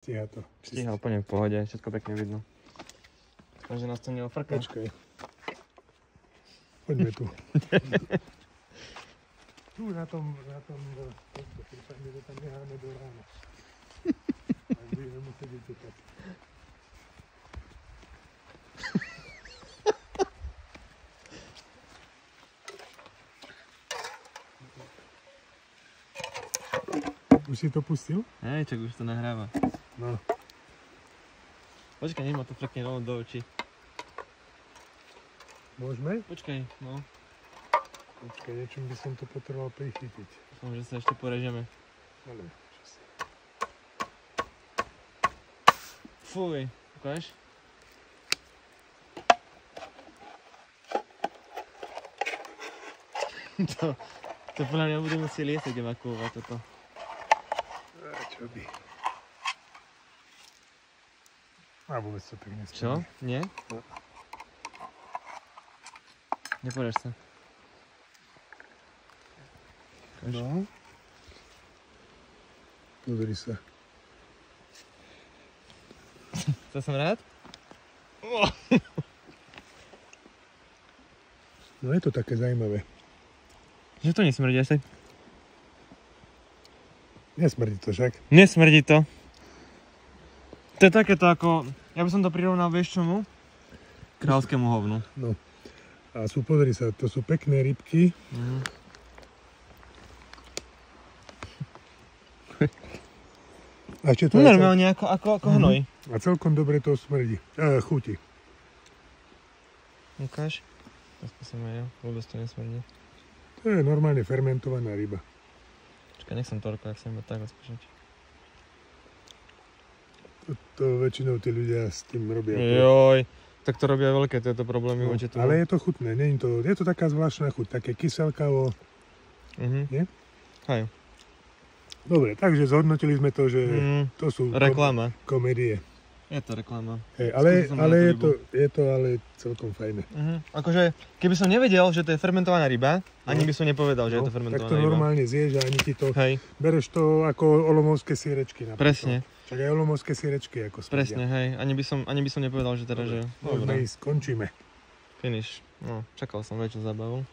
Stíha to. Stíha úplne v pohode, všetko pekne vidno. Takže nás to neofrká. Počkaj. Poďme tu. Tu na tom prípadne, že tam necháme do rána. Tak budeme musieť utekať. Už si to pustil? Hej, čak už to nahráva. No. Počkaj, nech ma to frkne rovno do očí. Môžeme? Počkaj, no. Počkaj, niečím by som to potreboval prichytiť. Dúfam, že sa ešte porežeme. Ale, Fuj, ukáž? To podľa mňa bude musieť liesať evakuovať toto. A čo by? A vôbec to tak nesmí. Čo? Nie? No. Neporež sa. Ukáž? No. Pozri sa. To som rád? No je to také zaujímavé. Že to nesmrdí asi? Nesmrdí to však. Nesmrdí to. To je takéto ako, ja by som to prirovnal, vieš čomu? Kráľskému hovnu. No. A sú, pozri sa, to sú pekné rybky. A ešte to No je normálne ako hnoj. A celkom dobre to smrdí. Chutí. Ukáž? To skúsim aj ja, vôbec to nesmrdí. To je normálne fermentovaná ryba. Čakaj, nech som toľko, ak sa iba tak odskúšať. To väčšinou tí ľudia s tým robia. Joj, tak to robia veľké tieto problémy. No, tu. ale je to chutné, je to taká zvláštna chuť, také kyselkavo. Nie? Hej. Dobre, takže zhodnotili sme to, že to sú reklama. Komédie. Je to reklama. Hej, ale je to ale celkom fajné. Akože, keby som nevedel, že to je fermentovaná ryba, ani by som nepovedal, že je to fermentovaná ryba. Tak to normálne zješ a ani ti to... Hej. Bereš to ako olomovské sírečky napríklad. Presne. Však aj olomovské sírečky ako smrdia. Presne, hej. Ani by som nepovedal, že teda, že... Môžeme ísť, končíme. Finish. No, čakal som väčšiu zábavu.